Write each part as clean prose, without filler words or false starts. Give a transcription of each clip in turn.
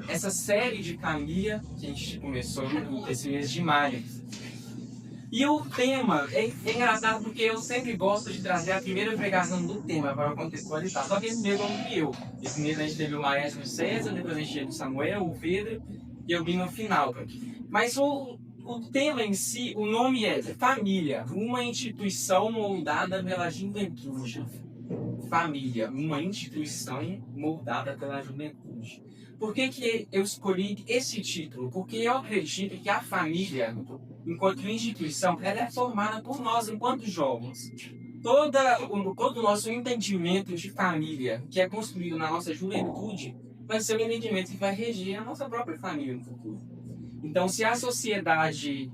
essa série de família que a gente começou esse mês de maio. E o tema é engraçado porque eu sempre gosto de trazer a primeira pregação do tema para contextualizar. Só que esse mês não fui eu. Esse mês a gente teve o maestro César, depois a gente teve o Samuel, o Pedro, e eu vim no final. Mas o tema em si, o nome é Família, uma instituição moldada pela juventude. Família, uma instituição moldada pela juventude. Por que eu escolhi esse título? Porque eu acredito que a família, enquanto instituição, ela é formada por nós enquanto jovens. Todo o nosso entendimento de família, que é construído na nossa juventude, vai ser um entendimento que vai reger a nossa própria família no futuro. Então, se a sociedade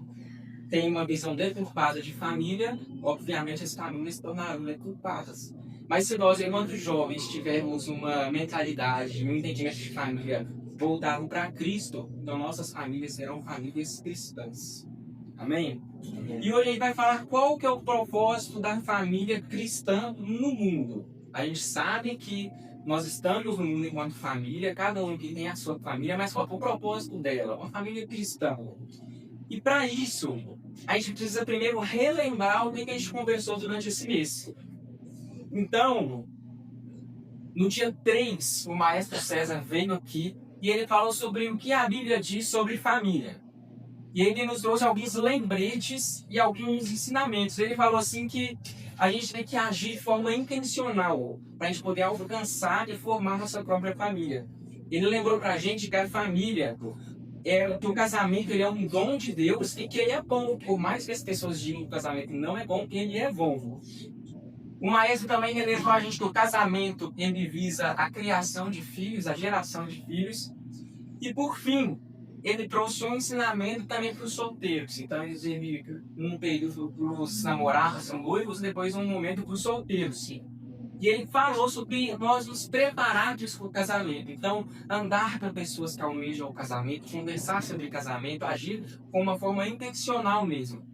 tem uma visão deturpada de família, obviamente as famílias se tornarão deturpadas. Mas se nós, enquanto jovens, tivermos uma mentalidade, um entendimento de família voltado para Cristo, então nossas famílias serão famílias cristãs. Amém? E hoje a gente vai falar qual que é o propósito da família cristã no mundo. A gente sabe que nós estamos no mundo enquanto família, cada um aqui tem a sua família, mas qual é o propósito dela? Uma família cristã. E para isso, a gente precisa primeiro relembrar o que a gente conversou durante esse mês. Então, no dia 3, o maestro César veio aqui e ele falou sobre o que a Bíblia diz sobre família. E ele nos trouxe alguns lembretes e alguns ensinamentos. Ele falou assim que a gente tem que agir de forma intencional para a gente poder alcançar e formar nossa própria família. Ele lembrou para a gente que a família, que o casamento ele é um dom de Deus e que ele é bom. Por mais que as pessoas digam que o casamento não é bom, ele é bom. O maestro também relembrou a gente que o casamento ele visa a criação de filhos, a geração de filhos. E por fim, ele trouxe um ensinamento também para os solteiros. Então ele teve um período para os namorados, são noivos, depois um momento para os solteiros. E ele falou sobre nós nos prepararmos para o casamento. Então, andar para pessoas que almejam o casamento, conversar sobre casamento, agir com uma forma intencional mesmo.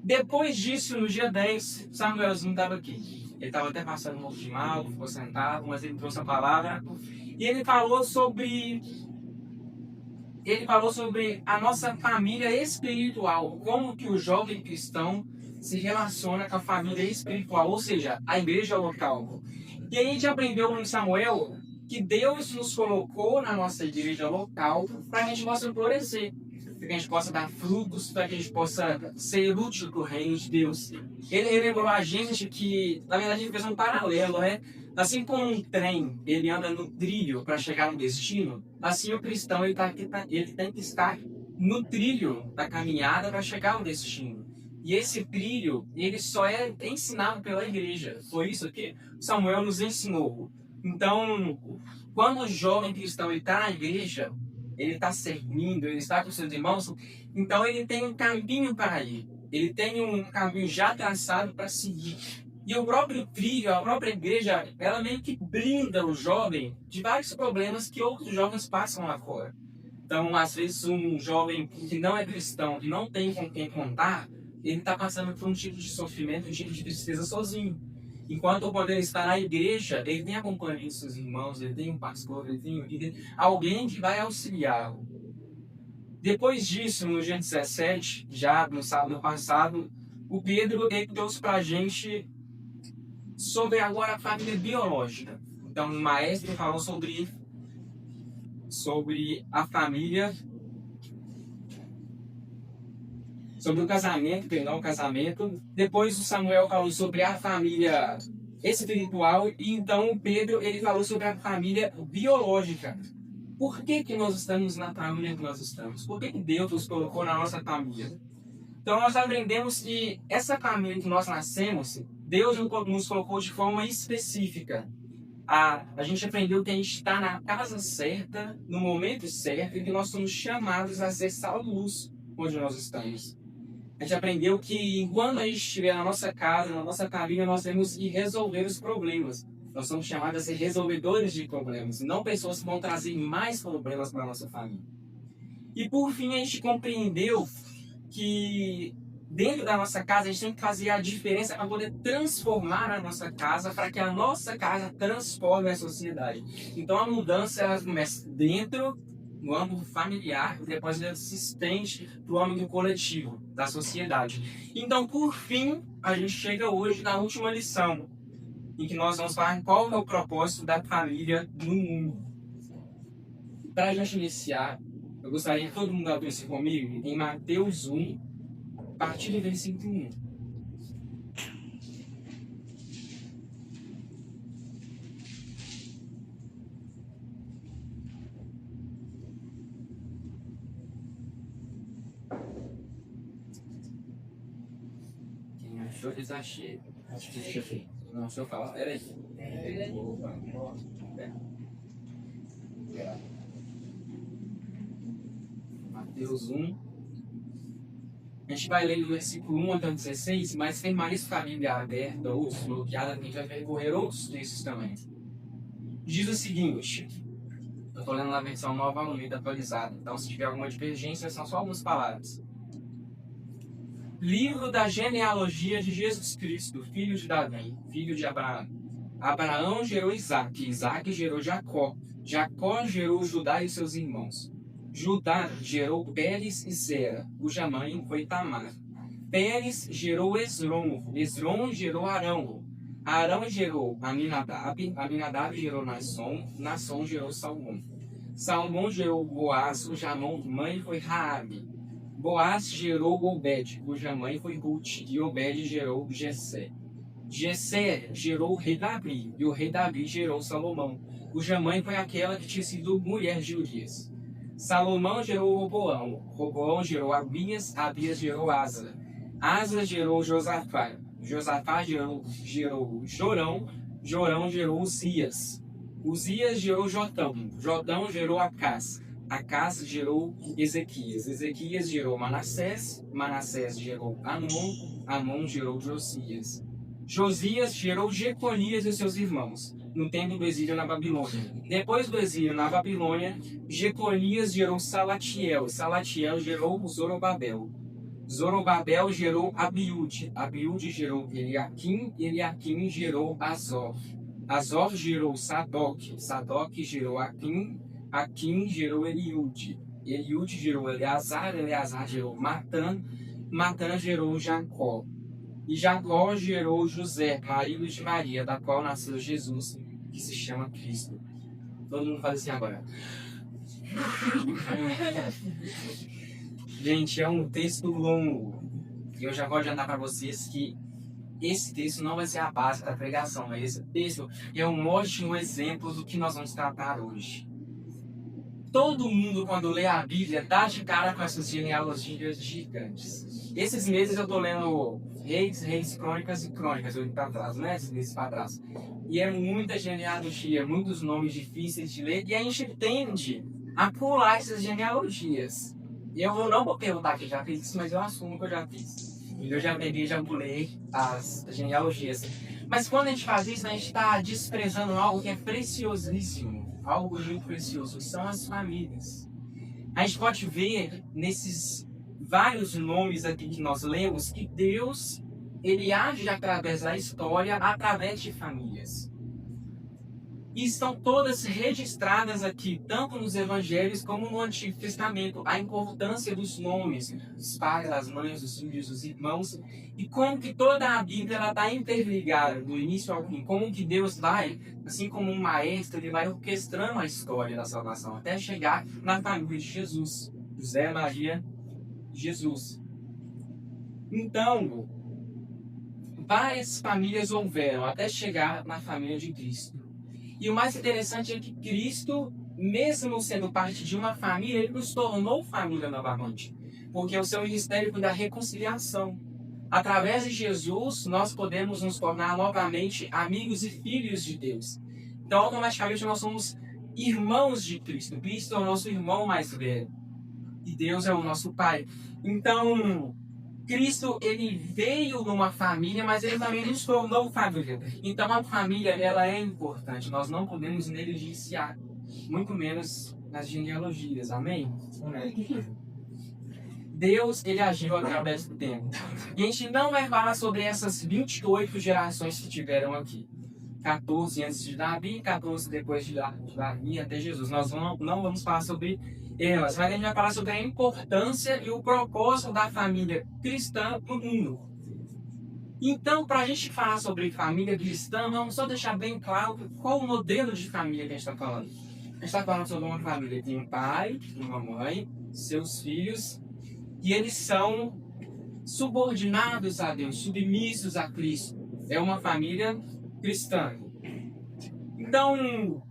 Depois disso, no dia 10, Samuelzinho estava aqui. Ele estava até passando um pouco de mal, ficou sentado, mas ele trouxe a palavra. E ele falou sobre a nossa família espiritual, como que o jovem cristão se relaciona com a família espiritual, ou seja, a igreja local. E aí a gente aprendeu em Samuel que Deus nos colocou na nossa igreja local para a gente possa florescer, para que a gente possa dar frutos, para que a gente possa ser útil para o reino de Deus. Ele lembrou a gente que, na verdade, ele fez um paralelo, né? Assim como um trem, ele anda no trilho para chegar no destino, assim o cristão ele tem que estar no trilho da caminhada para chegar ao destino. E esse trilho, ele só é ensinado pela igreja. Foi isso que Samuel nos ensinou. Então, quando o jovem cristão está na igreja, ele está servindo, ele está com seus irmãos, então ele tem um caminho para ir. Ele tem um caminho já traçado para seguir. E o próprio trilho, a própria igreja, ela meio que blinda o jovem de vários problemas que outros jovens passam lá fora. Então, às vezes, um jovem que não é cristão, que não tem com quem contar, ele está passando por um tipo de sofrimento, um tipo de tristeza sozinho. Enquanto o poder está na igreja, ele tem a companhia de seus irmãos, ele tem um pastor, ele tem alguém que vai auxiliá-lo. Depois disso, no dia 17, já no sábado passado, o Pedro ele trouxe para a gente sobre agora a família biológica. Então, o maestro falou sobre a família, sobre o casamento, perdão, o casamento. Depois o Samuel falou sobre a família espiritual e então o Pedro ele falou sobre a família biológica. Por que nós estamos na família que nós estamos? Por que Deus nos colocou na nossa família? Então nós aprendemos que essa família que nós nascemos, Deus nos colocou de forma específica. A gente aprendeu que a gente está na casa certa, no momento certo, e que nós somos chamados a ser sal e luz onde nós estamos. A gente aprendeu que enquanto a gente estiver na nossa casa, na nossa família, nós temos que resolver os problemas. Nós somos chamados a ser resolvedores de problemas, não pessoas que vão trazer mais problemas para a nossa família. E por fim, a gente compreendeu que dentro da nossa casa, a gente tem que fazer a diferença para poder transformar a nossa casa, para que a nossa casa transforme a sociedade. Então a mudança ela começa dentro, no âmbito familiar, e depois ela se estende para o âmbito coletivo, da sociedade. Então, por fim, a gente chega hoje na última lição, em que nós vamos falar qual é o propósito da família no mundo. Para a gente iniciar, eu gostaria que todo mundo abrisse comigo em Mateus 1, a partir do versículo 1. Quem achou, desachei. Não, deixa eu falar. Peraí. Mateus 1. A gente vai ler do versículo 1 até o 16, mas permaneça com a Bíblia aberta ou bloqueada, a gente vai percorrer outros textos também. Diz o seguinte, eu estou lendo na versão nova Almeida atualizada, então se tiver alguma divergência, são só algumas palavras. Livro da genealogia de Jesus Cristo, filho de Davi, filho de Abraão. Abraão gerou Isaque, Isaque gerou Jacó, Jacó gerou Judá e seus irmãos. Judá gerou Pérez e Zera, cuja mãe foi Tamar. Pérez gerou Esrom, Esrom gerou Arão. Arão gerou Aminadab, Aminadab gerou Nasson, Nasson gerou Salmão. Salmão gerou Boaz, cuja mãe foi Raabe. Boaz gerou Obed, cuja mãe foi Ruth, e Obed gerou Jessé. Jessé gerou o rei Davi, e o rei Davi gerou Salomão, cuja mãe foi aquela que tinha sido mulher de Urias. Salomão gerou Roboão, Roboão gerou Abias, Abias gerou Asa. Asa gerou Josafá, Josafá gerou Jorão, Jorão gerou Uzias. Uzias gerou Jotão, Jotão gerou Acás. Acás gerou Ezequias, Ezequias gerou Manassés, Manassés gerou Amon, Amon gerou Josias. Josias gerou Jeconias e seus irmãos, no tempo do exílio na Babilônia. Depois do exílio na Babilônia, Jeconias gerou Salatiel, Salatiel gerou Zorobabel. Zorobabel gerou Abiúde, Abiúde gerou Eliaquim, Eliaquim gerou Azor. Azor gerou Sadoc, Sadoc gerou Aquim, Aquim gerou Eliúde, Eliúde gerou Eleazar, Eleazar gerou Matã, Matã gerou Jacó. E Jacó gerou José, marido de Maria, da qual nasceu Jesus, que se chama Cristo. Todo mundo faz assim agora. Gente, é um texto longo. E eu já vou adiantar para vocês que esse texto não vai ser a base da pregação, mas esse texto é um ótimo exemplo do que nós vamos tratar hoje. Todo mundo, quando lê a Bíblia, dá de cara com essas genealogias gigantes. Esses meses eu tô lendo Reis, Crônicas e Crônicas, eu para trás, né? Esses para trás. E é muita genealogia, muitos nomes difíceis de ler, e a gente tende a pular essas genealogias. E eu não vou perguntar que eu já fiz isso, mas eu assumo que eu já fiz. Eu já bebi, já pulei as genealogias. Mas quando a gente faz isso, a gente está desprezando algo que é preciosíssimo. Algo muito precioso, são as famílias. A gente pode ver nesses vários nomes aqui que nós lemos que Deus, ele age através da história, através de famílias. E estão todas registradas aqui, tanto nos evangelhos como no Antigo Testamento, a importância dos nomes, dos pais, das mães, dos filhos, dos irmãos, e como que toda a Bíblia está interligada, do início ao fim, como que Deus vai, assim como um maestro, ele vai orquestrando a história da salvação, até chegar na família de Jesus, José, Maria, Jesus. Então, várias famílias houveram, até chegar na família de Cristo. E o mais interessante é que Cristo, mesmo sendo parte de uma família, ele nos tornou família novamente. Porque o seu ministério foi da reconciliação. Através de Jesus, nós podemos nos tornar novamente amigos e filhos de Deus. Então, automaticamente, nós somos irmãos de Cristo. Cristo é o nosso irmão mais velho. E Deus é o nosso Pai. Então, Cristo, ele veio numa família, mas ele também nos tornou família. Então a família, ela é importante. Nós não podemos negligenciar, muito menos nas genealogias. Amém? Deus, ele agiu através do tempo. E a gente não vai falar sobre essas 28 gerações que tiveram aqui. 14 antes de Davi, 14 depois de Davi até Jesus. Nós não vamos falar sobre elas, mas a gente vai falar sobre a importância e o propósito da família cristã no mundo. Então, para a gente falar sobre família cristã, vamos só deixar bem claro qual o modelo de família que a gente está falando. A gente está falando sobre uma família que tem um pai, uma mãe, seus filhos, e eles são subordinados a Deus, submissos a Cristo. É uma família cristã. Então,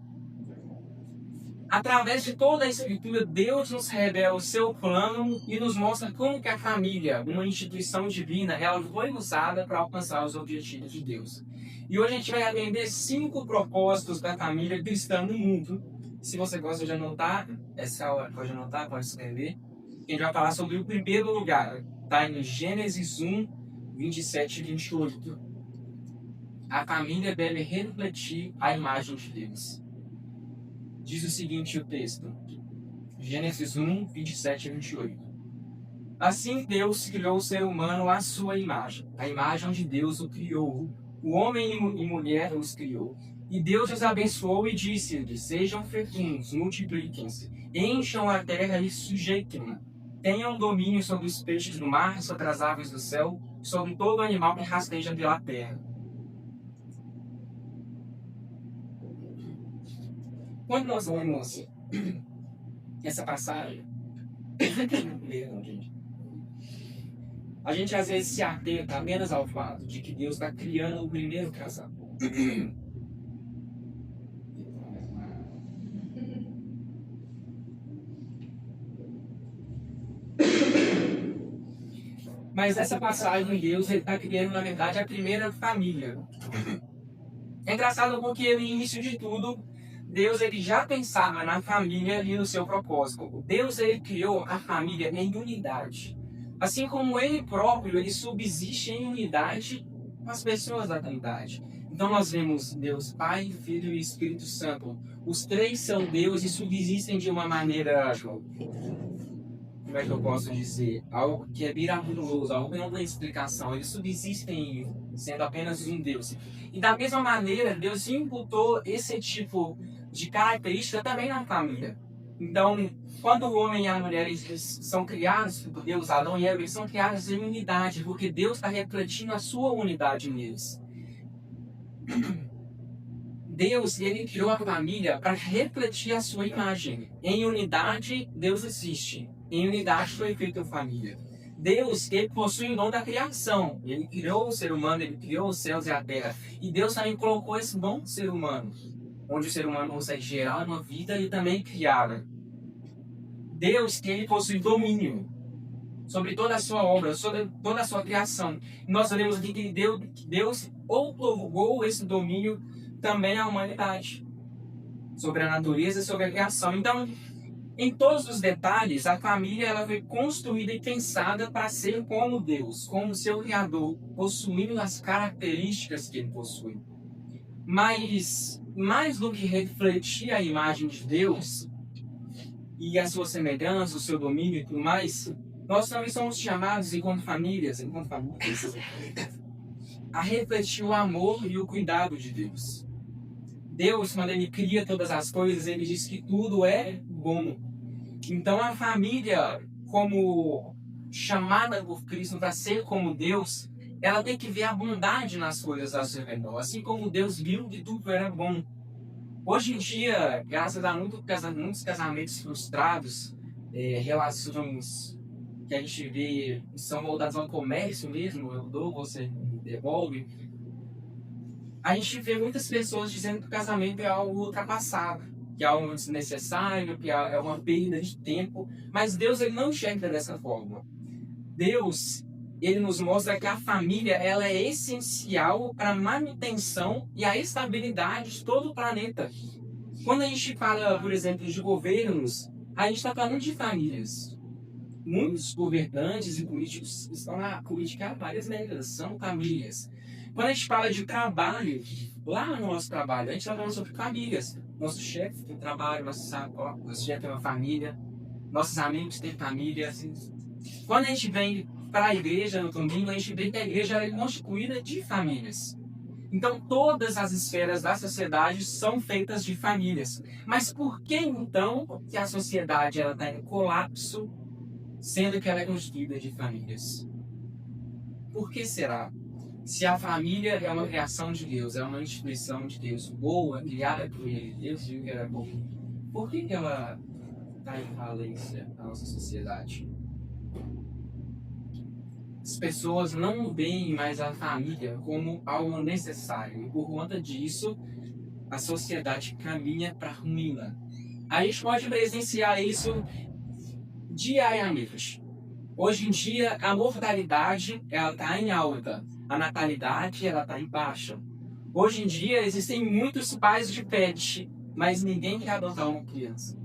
através de toda a Escritura, Deus nos revela o seu plano e nos mostra como que a família, uma instituição divina, ela foi usada para alcançar os objetivos de Deus. E hoje a gente vai aprender 5 propósitos da família cristã no mundo. Se você gosta de anotar, essa é a hora, pode anotar, pode escrever. A gente vai falar sobre o primeiro lugar, está em Gênesis 1, 27 e 28. A família deve refletir a imagem de Deus. Diz o seguinte o texto, Gênesis 1, 27 e 28. Assim Deus criou o ser humano à sua imagem. A imagem de Deus o criou. O homem e mulher os criou. E Deus os abençoou e disse-lhes, sejam fecundos, multipliquem-se, encham a terra e sujeitem-na. Tenham domínio sobre os peixes do mar, sobre as aves do céu, sobre todo animal que rasteja pela terra. Quando nós lemos essa passagem, a gente às vezes se atenta apenas ao fato de que Deus está criando o primeiro casal. Mas essa passagem, Deus está criando, na verdade, a primeira família. É engraçado porque, no início de tudo, Deus ele já pensava na família e no seu propósito. Deus ele criou a família em unidade. Assim como ele próprio, ele subsiste em unidade com as pessoas da Trindade. Então nós vemos Deus Pai, Filho e Espírito Santo. Os 3 são Deus e subsistem de uma maneira, como é que eu posso dizer? Algo que é miraculoso, algo que não tem explicação. Eles subsistem sendo apenas um Deus. E da mesma maneira, Deus imputou esse tipo de característica também na família. Então, quando o homem e a mulher eles são criados por Deus, Adão e Eva, eles são criados em unidade, porque Deus está refletindo a sua unidade neles. Deus, ele criou a família para refletir a sua imagem. Em unidade, Deus existe. Em unidade foi feita a família. Deus, ele possui o dom da criação. Ele criou o ser humano, ele criou os céus e a terra. E Deus também colocou esse dom no ser humano, onde o ser humano consegue gerar uma vida e também criá-la. Deus, ele possui domínio sobre toda a sua obra, sobre toda a sua criação. Nós sabemos aqui que Deus outorgou esse domínio também à humanidade, sobre a natureza e sobre a criação. Então, em todos os detalhes, a família ela foi construída e pensada para ser como Deus, como seu Criador, possuindo as características que ele possui. Mas, mais do que refletir a imagem de Deus e a sua semelhança, o seu domínio e tudo mais, nós também somos chamados, enquanto famílias, a refletir o amor e o cuidado de Deus. Deus, quando ele cria todas as coisas, ele diz que tudo é bom. Então a família, como chamada por Cristo para ser como Deus, ela tem que ver a bondade nas coisas ao seu redor. Assim como Deus viu que tudo era bom. Hoje em dia, graças a muitos casamentos frustrados, relações que a gente vê são voltadas ao comércio mesmo, eu dou, você devolve. A gente vê muitas pessoas dizendo que o casamento é algo ultrapassado, que é algo desnecessário, que é uma perda de tempo. Mas Deus ele não enxerga dessa forma. Deus, ele nos mostra que a família ela é essencial para a manutenção e a estabilidade de todo o planeta. Quando a gente fala, por exemplo, de governos, a gente está falando de famílias. Muitos governantes e políticos estão na política há várias décadas, são famílias. Quando a gente fala de trabalho, lá no nosso trabalho, a gente está falando sobre famílias. Nosso chefe tem trabalho, nosso chefe tem uma família, nossos amigos têm família, assim, Quando a gente vem para a igreja no domingo, a gente vê que a igreja é constituída de famílias. Então, todas as esferas da sociedade são feitas de famílias. Mas por que, então, que a sociedade está em colapso, sendo que ela é constituída de famílias? Por que será? Se a família é uma criação de Deus, é uma instituição de Deus boa, criada por Ele, Deus viu que era bom, por que ela está em falência na nossa sociedade? As pessoas não veem mais a família como algo necessário. E por conta disso, a sociedade caminha para a ruína. A gente pode presenciar isso diariamente. Hoje em dia, a mortalidade está em alta. A natalidade está em baixa. Hoje em dia, existem muitos pais de pet, mas ninguém quer adotar uma criança.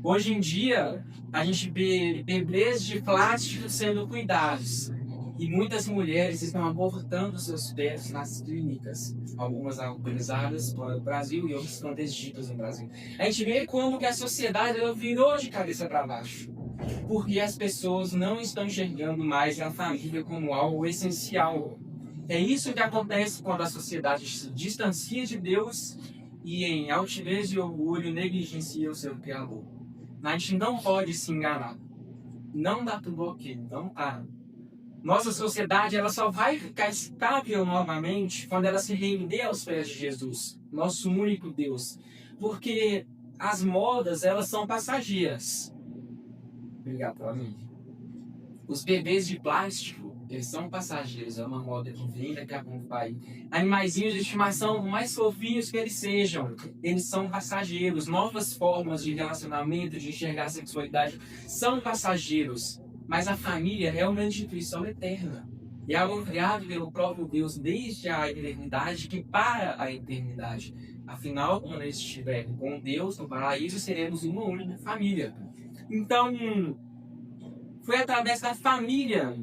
Hoje em dia, a gente vê bebês de plástico sendo cuidados. E muitas mulheres estão abortando seus pets nas clínicas, algumas autorizadas para o Brasil e outras clandestinas no Brasil. A gente vê como que a sociedade virou de cabeça para baixo, porque as pessoas não estão enxergando mais a família como algo essencial. É isso que acontece quando a sociedade se distancia de Deus e, em altivez e orgulho, negligencia o seu Criador. A gente não pode se enganar. Não dá tudo ok, não tá. Nossa sociedade ela só vai ficar estável novamente quando ela se render aos pés de Jesus, nosso único Deus. Porque as modas, elas são passageiras. Obrigatoriamente. Os bebês de plástico, eles são passageiros. É uma moda que vem daqui a pouco vai. Animaizinhos de estimação, por mais fofinhos que eles sejam, eles são passageiros. Novas formas de relacionamento, de enxergar a sexualidade, são passageiros. Mas a família é uma instituição eterna. É algo criado pelo próprio Deus desde a eternidade que para a eternidade. Afinal, quando estiver com Deus no paraíso, seremos uma única família. Então, foi através da família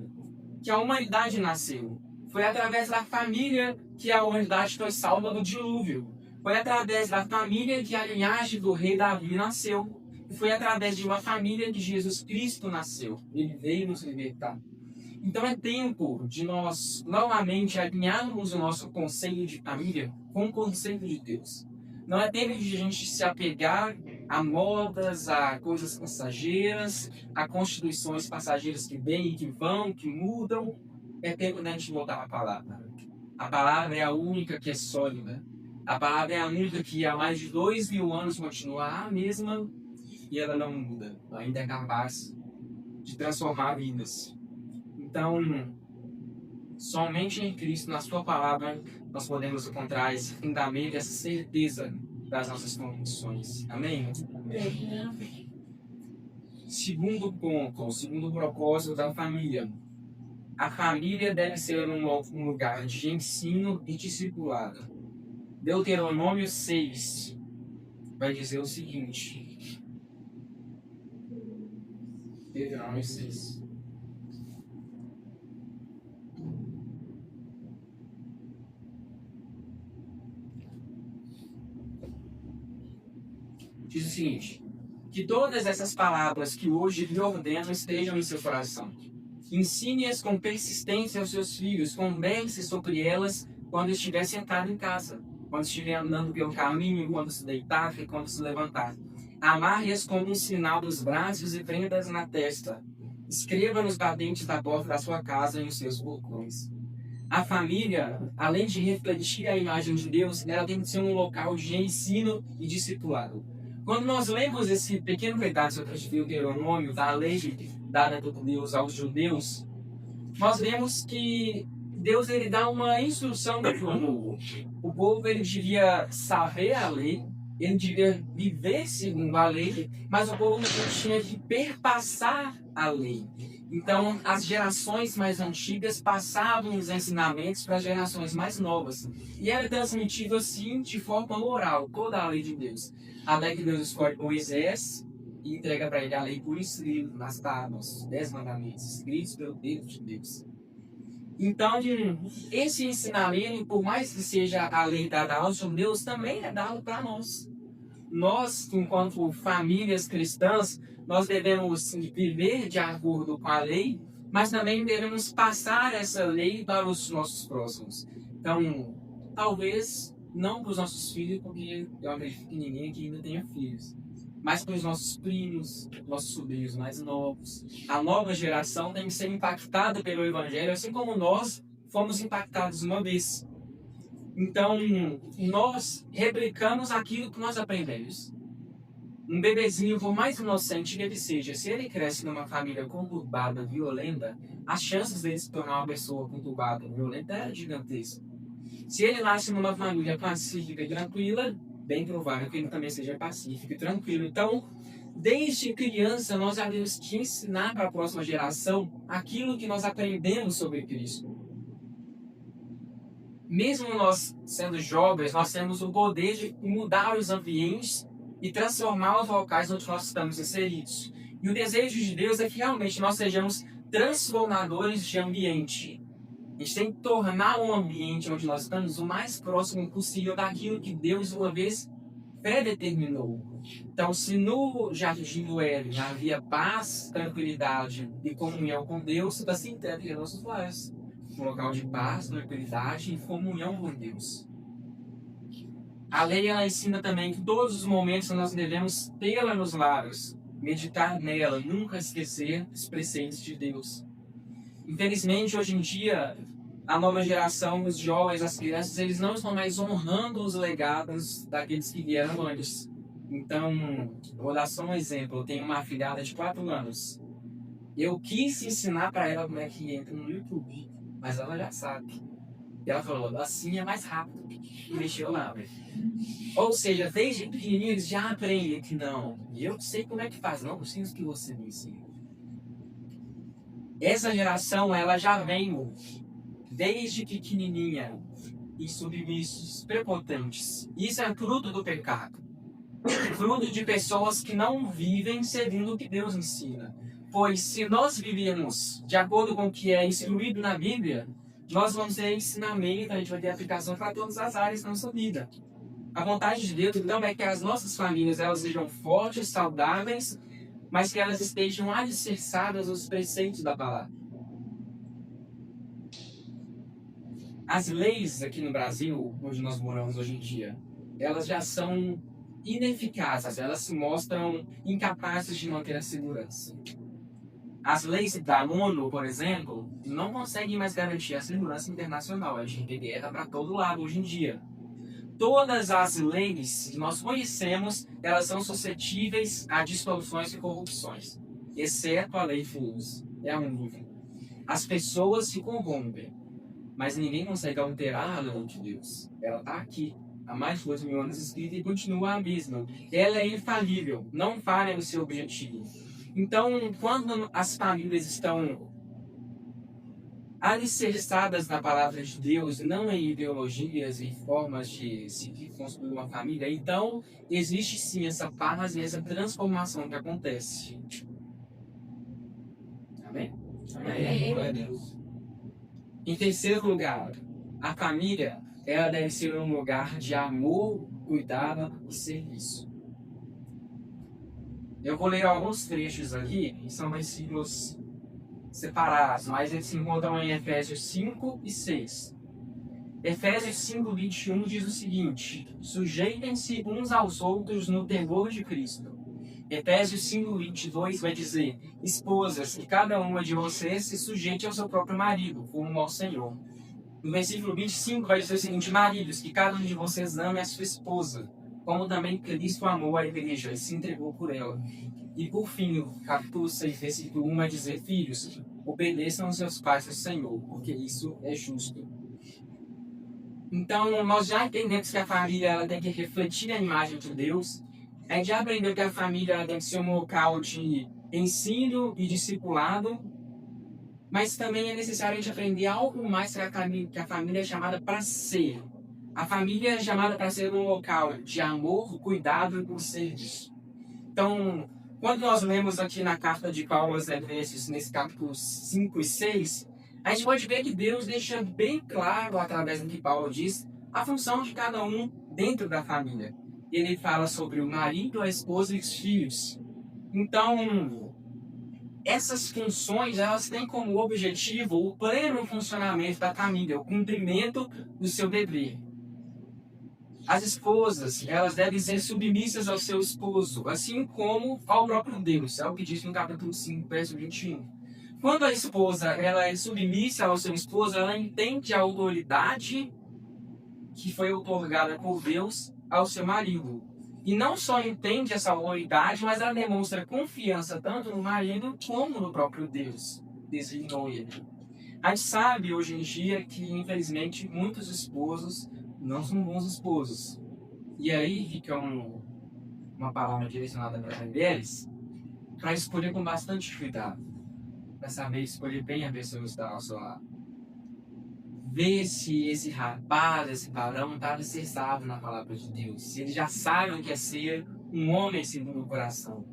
que a humanidade nasceu. Foi através da família que a humanidade foi salva do dilúvio. Foi através da família que a linhagem do rei Davi nasceu. E foi através de uma família que Jesus Cristo nasceu. Ele veio nos libertar. Então é tempo de nós novamente alinharmos o nosso conceito de família com o conceito de Deus. Não é tempo de a gente se apegar a modas, a coisas passageiras, a constituições passageiras que vêm e que vão, que mudam. É tempo da gente voltar à palavra. A palavra é a única que é sólida. A palavra é a única que há mais de 2000 anos continua a mesma e ela não muda. Ainda é capaz de transformar vidas. Então, somente em Cristo, na sua palavra, nós podemos encontrar esse fundamento, essa certeza das nossas convicções. Amém? Segundo ponto, o segundo propósito da família. A família deve ser um lugar de ensino e discipulado. Deuteronômio 6 vai dizer o seguinte. Deuteronômio 6. Diz o seguinte: que todas essas palavras que hoje lhe ordeno estejam em seu coração. Ensine-as com persistência aos seus filhos, converse sobre elas quando estiver sentado em casa, quando estiver andando pelo caminho, quando se deitar e quando se levantar. Amarre-as como um sinal dos braços e prendas na testa. Escreva nos batentes da porta da sua casa e nos seus balcões. A família, além de refletir a imagem de Deus, ela tem que ser um local de ensino e discipulado. Quando nós lemos esse pequeno pedaço sobre o Deuteronômio, da lei dada por Deus aos judeus, nós vemos que Deus ele dá uma instrução para o povo. O povo ele devia saber a lei, ele devia viver segundo a lei, mas o povo tinha que perpassar a lei. Então, as gerações mais antigas passavam os ensinamentos para as gerações mais novas. E era transmitido assim, de forma oral, toda a lei de Deus. Até que Deus escolhe Moisés e entrega para ele a lei por escrito, nas tábuas, os 10 mandamentos, escritos pelo dedo de Deus. Então, esse ensinamento, por mais que seja a lei dada aos judeus, também é dado para nós. nós, enquanto famílias cristãs, nós devemos viver de acordo com a lei, mas também devemos passar essa lei para os nossos próximos. Então, talvez não para os nossos filhos, porque eu acredito que ninguém aqui ainda tenha filhos, mas para os nossos primos, nossos sobrinhos mais novos. A nova geração tem que ser impactada pelo Evangelho, assim como nós fomos impactados uma vez. Então, nós replicamos aquilo que nós aprendemos. Um bebezinho, por mais inocente que ele seja, se ele cresce numa família conturbada, violenta, as chances dele se tornar uma pessoa conturbada, violenta, é gigantesca. Se ele nasce numa família pacífica e tranquila, bem provável que ele também seja pacífico e tranquilo. Então, desde criança, nós já temos que ensinar para a próxima geração aquilo que nós aprendemos sobre Cristo. Mesmo nós sendo jovens, nós temos o poder de mudar os ambientes e transformar os locais onde nós estamos inseridos. E o desejo de Deus é que realmente nós sejamos transformadores de ambiente. A gente tem que tornar o ambiente onde nós estamos o mais próximo possível daquilo que Deus uma vez predeterminou. Então, se no Jardim do Éden havia paz, tranquilidade e comunhão com Deus, assim deve ser nossos lares. Um local de paz, tranquilidade e comunhão com Deus. A lei ela ensina também que todos os momentos nós devemos tê-la nos lares, meditar nela, nunca esquecer os preceitos de Deus. Infelizmente, hoje em dia, a nova geração, os jovens, as crianças, eles não estão mais honrando os legados daqueles que vieram antes. Então, vou dar só um exemplo. Eu tenho uma afilhada de 4 anos. Eu quis ensinar para ela como é que entra no YouTube, mas ela já sabe. E ela falou, assim é mais rápido. E mexeu lá, velho. Ou seja, desde pequenininho eles já aprendem que não. E eu sei como é que faz, não preciso que você me ensine. Essa geração, ela já vem desde pequenininha em submissos prepotentes. Isso é fruto do pecado. Fruto de pessoas que não vivem seguindo o que Deus ensina. Pois se nós vivemos de acordo com o que é instruído na Bíblia, nós vamos ter ensinamento, a gente vai ter aplicação para todas as áreas da nossa vida. A vontade de Deus, então, é que as nossas famílias elas sejam fortes, saudáveis, mas que elas estejam alicerçadas aos preceitos da palavra. As leis aqui no Brasil, onde nós moramos hoje em dia, elas já são ineficazes, elas se mostram incapazes de manter a segurança. As leis da ONU, por exemplo, não conseguem mais garantir a segurança internacional. A gente tem guerra para todo lado hoje em dia. Todas as leis que nós conhecemos, elas são suscetíveis a distorções e corrupções, exceto a lei FUNS. É a única. As pessoas se corrompem, mas ninguém consegue alterar a lei de Deus. Ela está aqui, há mais de 2.000 anos escrita e continua a mesma. Ela é infalível, não falha no seu objetivo. Então, quando as famílias estão alicerçadas na palavra de Deus, não em ideologias e formas de se construir uma família, então existe sim essa paz e essa transformação que acontece. Amém? Amém. Glória a Deus. Em terceiro lugar, a família ela deve ser um lugar de amor, cuidado e serviço. Eu vou ler alguns trechos aqui, que são versículos separados, mas eles se encontram em Efésios 5 e 6. Efésios 5, 21 diz o seguinte: sujeitem-se uns aos outros no temor de Cristo. Efésios 5, 22 vai dizer: esposas, que cada uma de vocês se sujeite ao seu próprio marido, como ao Senhor. No versículo 25 vai dizer o seguinte: maridos, que cada um de vocês ame a sua esposa, como também Cristo amou a igreja e se entregou por ela. E por fim, no capítulo 6, versículo 1 vai dizer: filhos, obedeçam aos seus pais ao Senhor, porque isso é justo. Então, nós já entendemos que a família ela tem que refletir a imagem de Deus. A gente já aprendeu que a família ela tem que ser um local de ensino e discipulado, mas também é necessário a gente aprender algo mais que a família é chamada para ser. A família é chamada para ser um local de amor, cuidado e por serviço. Então, quando nós lemos aqui na carta de Paulo aos Efésios, nesse capítulo 5 e 6, a gente pode ver que Deus deixa bem claro, através do que Paulo diz, a função de cada um dentro da família. ele fala sobre o marido, a esposa e os filhos. Então, essas funções, elas têm como objetivo o pleno funcionamento da família, o cumprimento do seu dever. As esposas, elas devem ser submissas ao seu esposo, assim como ao próprio Deus. É o que diz no capítulo 5, verso 21. Quando a esposa ela é submissa ao seu esposo, ela entende a autoridade que foi otorgada por Deus ao seu marido. E não só entende essa autoridade, mas ela demonstra confiança tanto no marido como no próprio Deus. Designou ele. A gente sabe hoje em dia que, infelizmente, muitos esposos não são bons esposos. E aí fica uma palavra direcionada para as mulheres, para escolher com bastante cuidado. Para saber escolher bem a pessoa que está ao seu lado. Ver se esse rapaz, esse varão, está alicerçado na palavra de Deus. Se ele já sabe o que é ser um homem segundo o coração.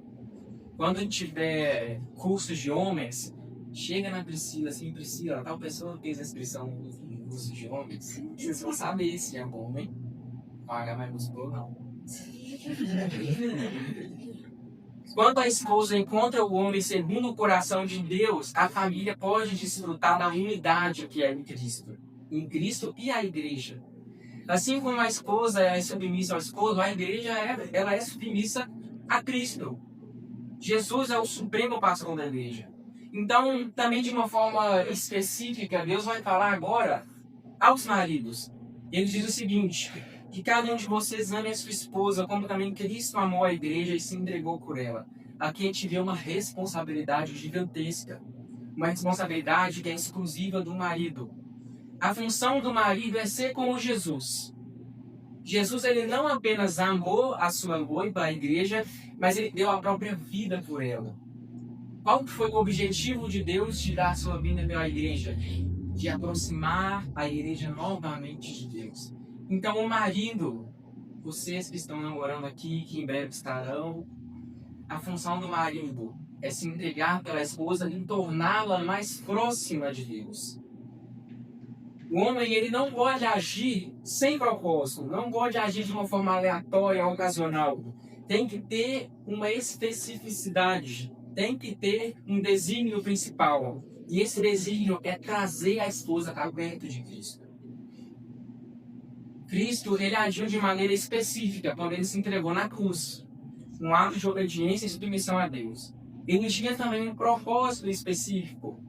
Quando a gente tiver cursos de homens, chega na Priscila, assim, Priscila, tal pessoa fez a inscrição no curso de homens. Vocês vão saber se é homem. Paga mais músculo ou não. Quando a esposa encontra o homem segundo o coração de Deus, a família pode desfrutar da unidade que é em Cristo e a igreja. Assim como a esposa é submissa ao esposo, a igreja ela é submissa a Cristo. Jesus é o supremo patrão da igreja. Então, também de uma forma específica, Deus vai falar agora aos maridos. Ele diz o seguinte: que cada um de vocês ame a sua esposa, como também Cristo amou a igreja e se entregou por ela. Aqui a gente vê uma responsabilidade gigantesca. Uma responsabilidade que é exclusiva do marido. A função do marido é ser como Jesus. Jesus ele não apenas amou a sua noiva, a igreja, mas ele deu a própria vida por ela. Qual foi o objetivo de Deus de dar a sua vida pela igreja? De aproximar a igreja novamente de Deus. Então, o marido, vocês que estão namorando aqui, que em breve estarão, a função do marido é se entregar pela esposa e torná-la mais próxima de Deus. O homem, ele não pode agir sem propósito, não pode agir de uma forma aleatória, ocasional. Tem que ter uma especificidade, tem que ter um desígnio principal. E esse desígnio é trazer a esposa para perto de Cristo. Cristo, ele agiu de maneira específica quando ele se entregou na cruz. Um ato de obediência e submissão a Deus. Ele tinha também um propósito específico.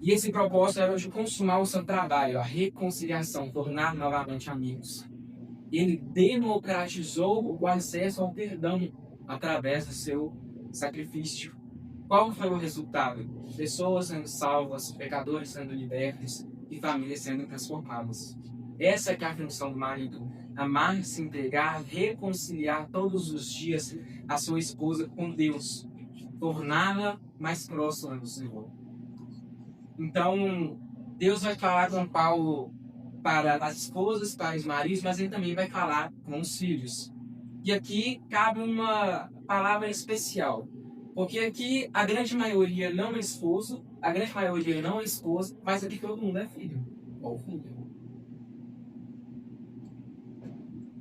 E esse propósito era de consumar o seu trabalho, a reconciliação, tornar novamente amigos. Ele democratizou o acesso ao perdão através do seu sacrifício. Qual foi o resultado? Pessoas sendo salvas, pecadores sendo libertos e famílias sendo transformadas. Essa é a função do marido. Amar, se entregar, reconciliar todos os dias a sua esposa com Deus. Torná-la mais próxima do Senhor. Então, Deus vai falar com Paulo para as esposas, para os maridos, mas ele também vai falar com os filhos. E aqui cabe uma palavra especial. Porque aqui a grande maioria não é esposo, a grande maioria não é esposa, mas aqui todo mundo é filho. Ou filha.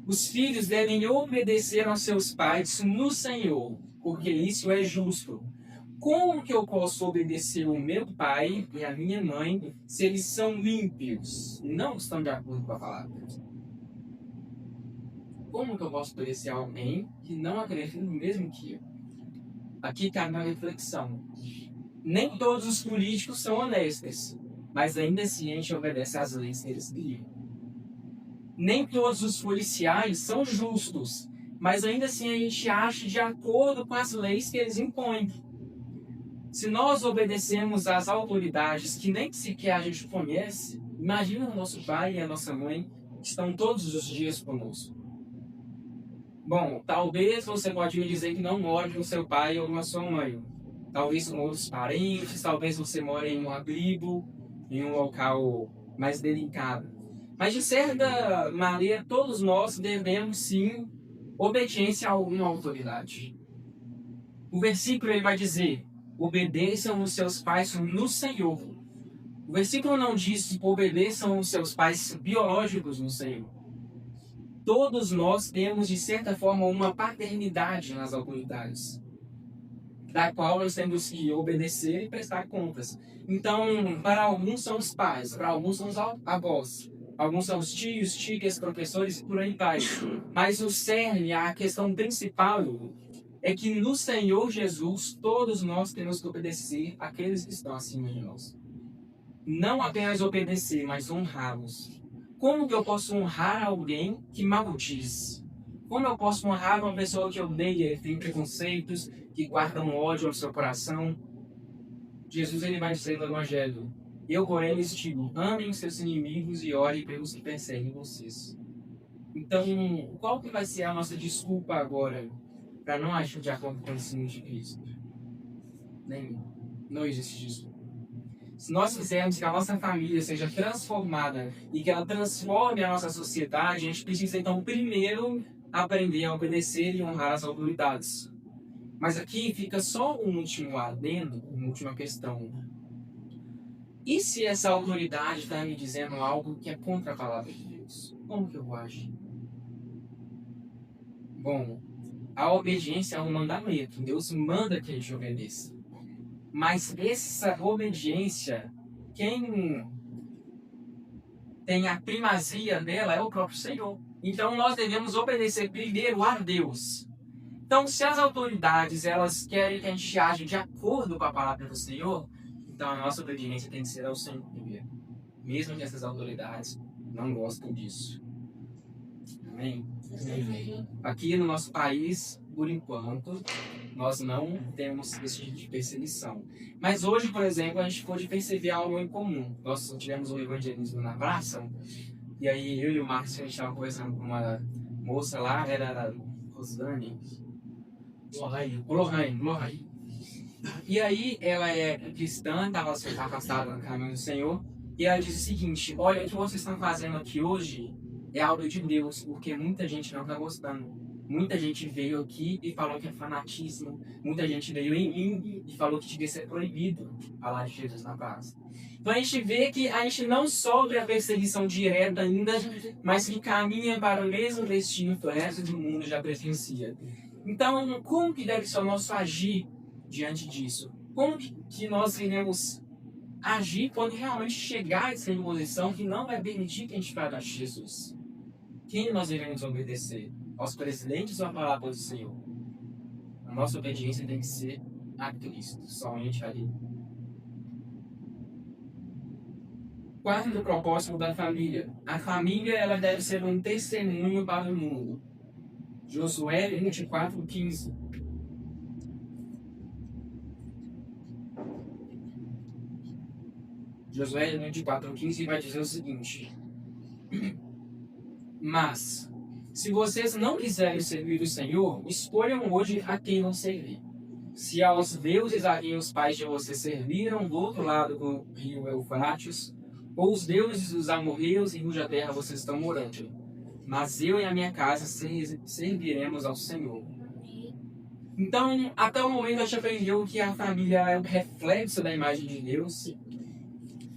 Os filhos devem obedecer aos seus pais no Senhor, porque isso é justo. Como que eu posso obedecer o meu pai e a minha mãe se eles são ímpios? Não estão de acordo com a palavra. Como que eu posso obedecer a alguém que não acredita no mesmo que eu? Aqui cabe uma reflexão. Nem todos os políticos são honestos, mas ainda assim a gente obedece às leis que eles criam. Nem todos os policiais são justos, mas ainda assim a gente age de acordo com as leis que eles impõem. Se nós obedecemos às autoridades que nem sequer a gente conhece, imagina o nosso pai e a nossa mãe que estão todos os dias conosco. Bom, talvez você pode me dizer que não mora com seu pai ou com a sua mãe. Talvez com outros parentes, talvez você more em um abrigo, em um local mais delicado. Mas de certa maneira, todos nós devemos sim obediência a alguma autoridade. O versículo ele vai dizer: obedeçam os seus pais no Senhor. O versículo não diz obedeçam os seus pais biológicos no Senhor. todos nós temos, de certa forma, uma paternidade nas autoridades, da qual nós temos que obedecer e prestar contas. Então, para alguns são os pais, para alguns são os avós, alguns são os tios, tias, professores e por aí vai. Mas o cerne, a questão principal, é que no Senhor Jesus todos nós temos que obedecer àqueles que estão acima de nós. Não apenas obedecer, mas honrá-los. Como que eu posso honrar alguém que maldiz? Como eu posso honrar uma pessoa que odeia, que tem preconceitos, que guarda um ódio no seu coração? Jesus ele vai dizer no Evangelho: eu, porém, lhes digo, amem seus inimigos e orem pelos que perseguem vocês. Então, qual que vai ser a nossa desculpa agora para não agir de acordo com o ensino de Cristo? Nenhum. Não existe desculpa. Se nós quisermos que a nossa família seja transformada e que ela transforme a nossa sociedade, a gente precisa, então, primeiro aprender a obedecer e honrar as autoridades. Mas aqui fica só um último adendo, uma última questão. E se essa autoridade está me dizendo algo que é contra a palavra de Deus? Como que eu vou agir? Bom, a obediência é um mandamento. Deus manda que a gente obedeça. Mas essa obediência, quem tem a primazia dela é o próprio Senhor. Então nós devemos obedecer primeiro a Deus. Então, se as autoridades elas querem que a gente age de acordo com a palavra do Senhor, então a nossa obediência tem que ser ao Senhor primeiro. Mesmo que essas autoridades não gostem disso. Amém? Aqui no nosso país, por enquanto, nós não temos esse tipo de perseguição. Mas hoje, por exemplo, a gente pode perceber algo em comum. Nós tivemos o evangelismo na praça, e aí eu e o Márcio, a gente estava conversando com uma moça lá, era a Rosane. Lohane. E aí ela é cristã, estava afastada no caminho do Senhor, e ela diz o seguinte: olha, o que vocês estão fazendo aqui hoje é algo de Deus, porque muita gente não está gostando. Muita gente veio aqui e falou que é fanatismo. Muita gente veio em mim e falou que devia ser proibido falar de Jesus na praça. Então a gente vê que a gente não sofre a perseguição direta ainda, mas que caminha para o mesmo destino que o resto do mundo já presencia. Então, como que deve ser o nosso agir diante disso? Como que nós iremos agir quando realmente chegar a essa posição que não vai permitir que a gente fale de Jesus? Quem nós iremos obedecer? Aos presidentes ou à palavra do Senhor? A nossa obediência tem que ser a Cristo, somente ali. Quarto propósito da família. A família ela deve ser um testemunho para o mundo. Josué 24:15. Josué 24:15 vai dizer o seguinte: mas, se vocês não quiserem servir o Senhor, escolham hoje a quem vão servir. Se aos deuses a quem os pais de vocês serviram do outro lado do rio Eufrates, ou os deuses dos amorreus em cuja terra vocês estão morando. Mas eu e a minha casa serviremos ao Senhor. Então, até o momento a gente aprendeu que a família é o reflexo da imagem de Deus.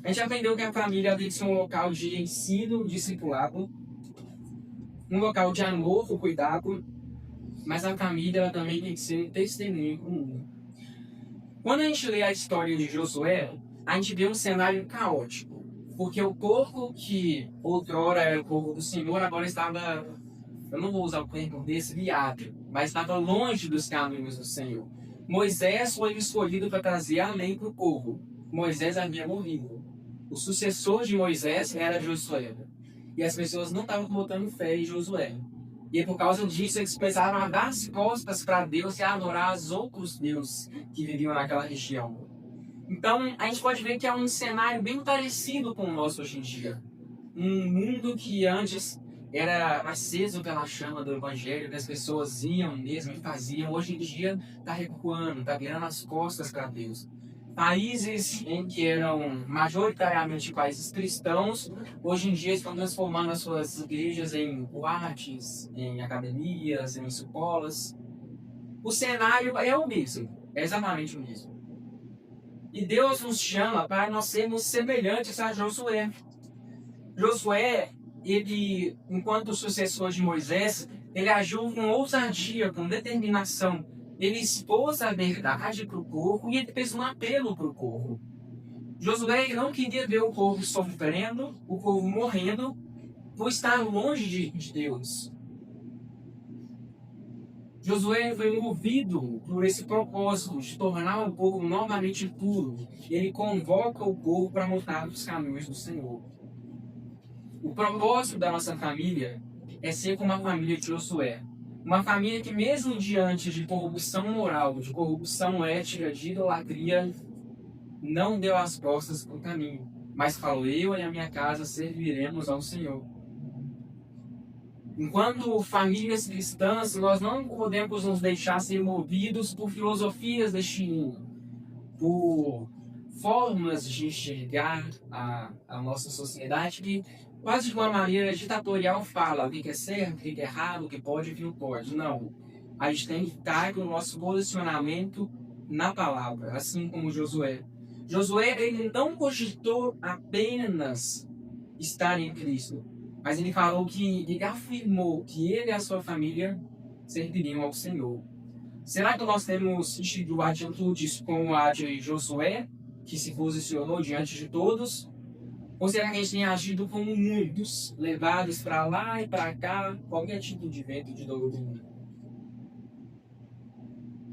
A gente aprendeu que a família tem que ser um local de ensino, discipulado, um local de amor, cuidado, mas a família ela também tem que ser um testemunho comum. Quando a gente lê a história de Josué, a gente vê um cenário caótico. Porque o povo que outrora era o povo do Senhor, agora estava, eu não vou usar o termo desviado, mas estava longe dos caminhos do Senhor. Moisés foi escolhido para trazer a lei para o povo. Moisés havia morrido. O sucessor de Moisés era Josué. E as pessoas não estavam botando fé em Josué. E por causa disso eles começaram a dar as costas para Deus e a adorar os outros deuses que viviam naquela região. Então, a gente pode ver que é um cenário bem parecido com o nosso hoje em dia. Um mundo que antes era aceso pela chama do Evangelho, que as pessoas iam mesmo e faziam, hoje em dia está recuando, está virando as costas para Deus. Países em que eram majoritariamente países cristãos, hoje em dia estão transformando as suas igrejas em boates, em academias, em escolas. O cenário é o mesmo, é exatamente o mesmo. E Deus nos chama para nós sermos semelhantes a Josué. Josué, ele, enquanto sucessor de Moisés, ele agiu com ousadia, com determinação. Ele expôs a verdade para o povo e ele fez um apelo para o povo. Josué não queria ver o povo sofrendo, o povo morrendo, por estar longe de Deus. Josué foi movido por esse propósito de tornar o povo novamente puro. Ele convoca o povo para montar os caminhos do Senhor. O propósito da nossa família é ser como a família de Josué. Uma família que, mesmo diante de corrupção moral, de corrupção ética, de idolatria, não deu as costas para o caminho, mas falou: eu e a minha casa serviremos ao Senhor. Enquanto famílias cristãs, nós não podemos nos deixar ser movidos por filosofias deste mundo, por formas de enxergar a nossa sociedade que quase de uma maneira ditatorial fala o que é certo, o que é errado, o que pode e o que não pode. Não. A gente tem que estar com o nosso posicionamento na palavra, assim como Josué. Josué, ele não cogitou apenas estar em Cristo, mas ele falou que, ele afirmou que ele e a sua família serviriam ao Senhor. Será que nós temos tido atitudes como a de Josué, que se posicionou diante de todos? Ou será que a gente tem agido como muitos, levados para lá e para cá, qualquer tipo de vento de doutrina?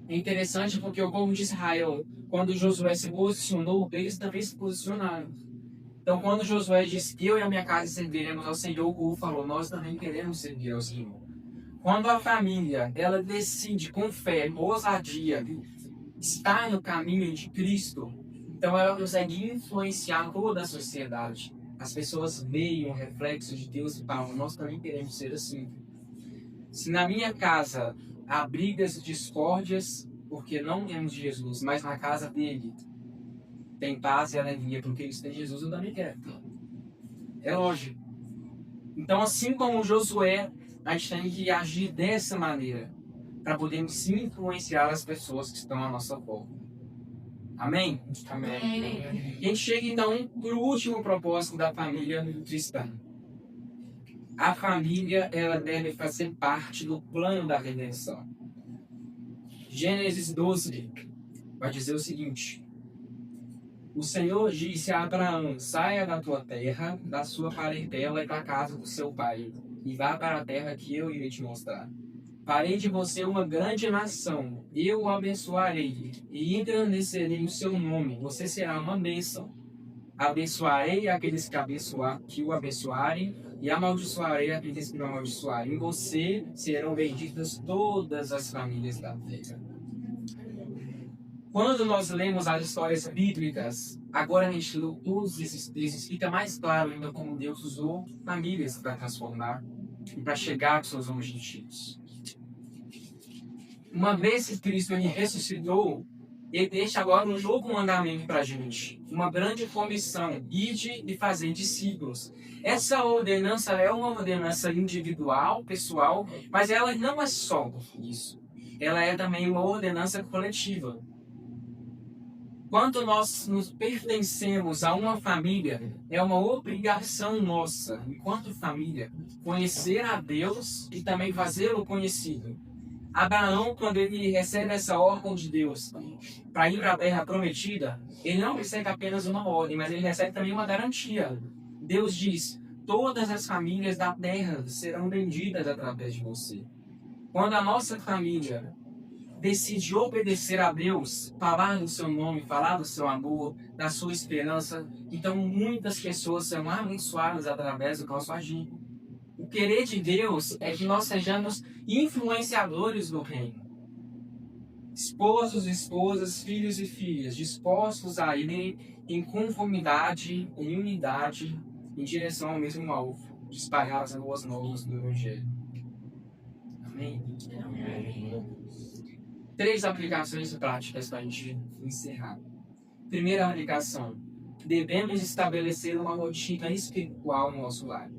É interessante porque o povo de Israel, quando Josué se posicionou, eles também se posicionaram. Então, quando Josué disse: eu e a minha casa serviremos ao Senhor, o povo falou: nós também queremos servir ao Senhor. Quando a família ela decide com fé, ousadia, estar no caminho de Cristo, então ela consegue influenciar toda a sociedade. As pessoas veem o reflexo de Deus e falam: nós também queremos ser assim. Se na minha casa há brigas e discórdias, porque não temos Jesus, mas na casa dele tem paz e alegria, porque eles têm Jesus, eu também quero. É lógico. Então, assim como Josué, a gente tem que agir dessa maneira, para podermos sim influenciar as pessoas que estão à nossa volta. Amém? Amém. E a gente chega então para o último propósito da família cristã. A família, ela deve fazer parte do plano da redenção. Gênesis 12 vai dizer o seguinte: o Senhor disse a Abraão: saia da tua terra, da sua parentela e da casa do seu pai, e vá para a terra que eu irei te mostrar. Farei de você uma grande nação, eu o abençoarei e engrandecerei o seu nome, você será uma bênção. Abençoarei aqueles que o abençoarem, e amaldiçoarei aqueles que o amaldiçoarem. Em você serão benditas todas as famílias da terra. Quando nós lemos as histórias bíblicas, agora a gente fica mais claro ainda como Deus usou famílias para transformar e para chegar aos seus objetivos. Uma vez que Cristo ele ressuscitou, ele deixa agora um novo mandamento para a gente, uma grande comissão: ide e fazer discípulos. Essa ordenança é uma ordenança individual, pessoal, mas ela não é só isso. Ela é também uma ordenança coletiva. Quando nós nos pertencemos a uma família, é uma obrigação nossa, enquanto família, conhecer a Deus e também fazê-lo conhecido. Abraão, quando ele recebe essa ordem de Deus para ir para a terra prometida, ele não recebe apenas uma ordem, mas ele recebe também uma garantia. Deus diz: todas as famílias da terra serão benditas através de você. Quando a nossa família decide obedecer a Deus, falar do seu nome, falar do seu amor, da sua esperança, então muitas pessoas são abençoadas através do nosso agir. O querer de Deus é que nós sejamos influenciadores do reino. Esposos, esposas, filhos e filhas, dispostos a irem em conformidade, em unidade, em direção ao mesmo alvo, de espalhar as boas novas do Evangelho. Amém? Amém. 3 aplicações práticas para a gente encerrar. Primeira aplicação: devemos estabelecer uma rotina espiritual no nosso lar.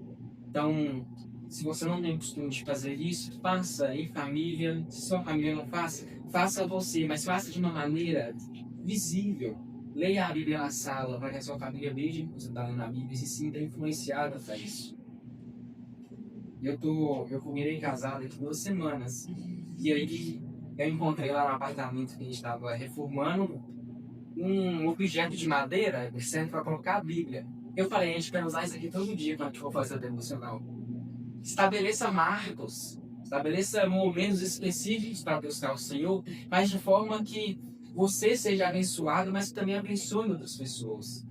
Então, se você não tem costume de fazer isso, faça em família. Se sua família não faz, faça você, mas faça de uma maneira visível. Leia a Bíblia na sala, para que a sua família veja que você está lendo a Bíblia e se sinta influenciada para isso. Eu virei casado aqui 2 semanas. E aí eu encontrei lá no apartamento que a gente estava reformando um objeto de madeira que serve para colocar a Bíblia. Eu falei, a gente vai usar isso aqui todo dia quando a gente for fazer o devocional. Estabeleça marcos, estabeleça momentos específicos para buscar o Senhor, mas de forma que você seja abençoado, mas também abençoe outras pessoas.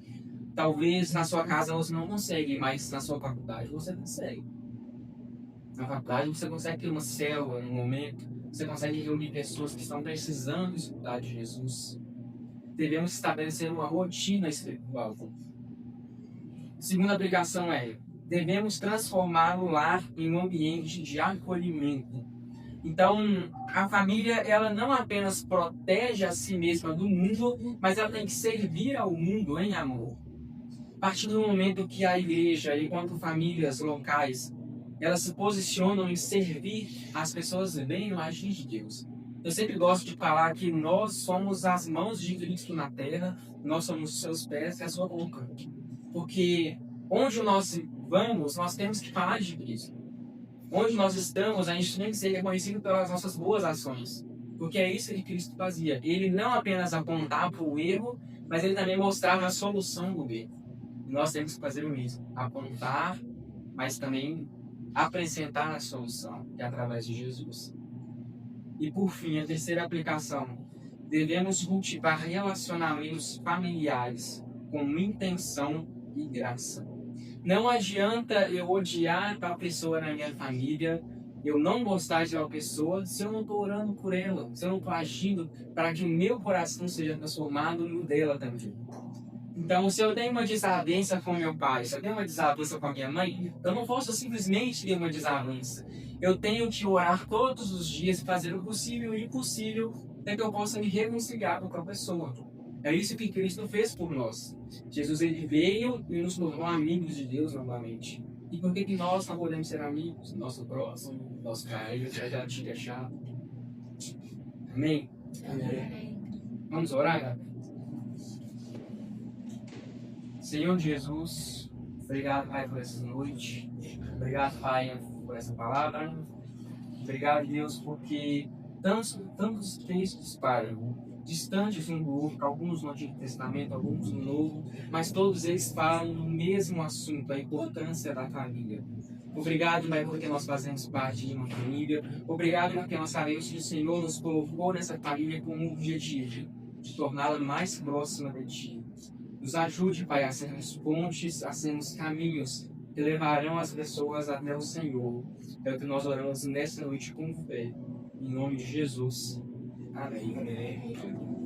Talvez na sua casa você não consegue, mas na sua faculdade você consegue. Na faculdade você consegue ter uma célula no momento, você consegue reunir pessoas que estão precisando escutar de Jesus. Devemos estabelecer uma rotina espiritual. Segunda obrigação é, devemos transformar o lar em um ambiente de acolhimento. Então, a família, ela não apenas protege a si mesma do mundo, mas ela tem que servir ao mundo em amor. A partir do momento que a igreja, enquanto famílias locais, elas se posicionam em servir as pessoas bem no agir de Deus. Eu sempre gosto de falar que nós somos as mãos de Cristo na terra, nós somos os seus pés e a sua boca. Porque onde nós vamos, nós temos que falar de Cristo. Onde nós estamos, a gente tem que ser reconhecido pelas nossas boas ações. Porque é isso que Cristo fazia. Ele não apenas apontava para o erro, mas ele também mostrava a solução do erro. E nós temos que fazer o mesmo. Apontar, mas também apresentar a solução, que é através de Jesus. E por fim, a terceira aplicação. Devemos cultivar relacionamentos familiares com intenção e graça. Não adianta eu odiar a pessoa na minha família, eu não gostar de uma pessoa, se eu não estou orando por ela, se eu não estou agindo para que o meu coração seja transformado no dela também. Então, se eu tenho uma desavença com meu pai, se eu tenho uma desavença com a minha mãe, eu não posso simplesmente ter uma desavença. Eu tenho que orar todos os dias, fazer o possível e o impossível para que eu possa me reconciliar com a pessoa. É isso que Cristo fez por nós. Jesus, ele veio e nos tornou amigos de Deus novamente. E por que nós não podemos ser amigos do nosso próximo, nosso pai, já te deixar? Amém? Amém. Vamos orar, galera? Senhor Jesus, obrigado, Pai, por essa noite. Obrigado, Pai, por essa palavra. Obrigado, Deus, porque tantos textos, Pai, distantes um do outro, alguns no Antigo Testamento, alguns no Novo, mas todos eles falam do mesmo assunto, a importância da família. Obrigado, Pai, porque nós fazemos parte de uma família. Obrigado porque nós sabemos que o Senhor nos colocou nessa família com um objetivo, de torná-la mais próxima de Ti. Nos ajude, Pai, a sermos pontes, a sermos caminhos que levarão as pessoas até o Senhor. É o que nós oramos nessa noite com fé. Em nome de Jesus. Amém.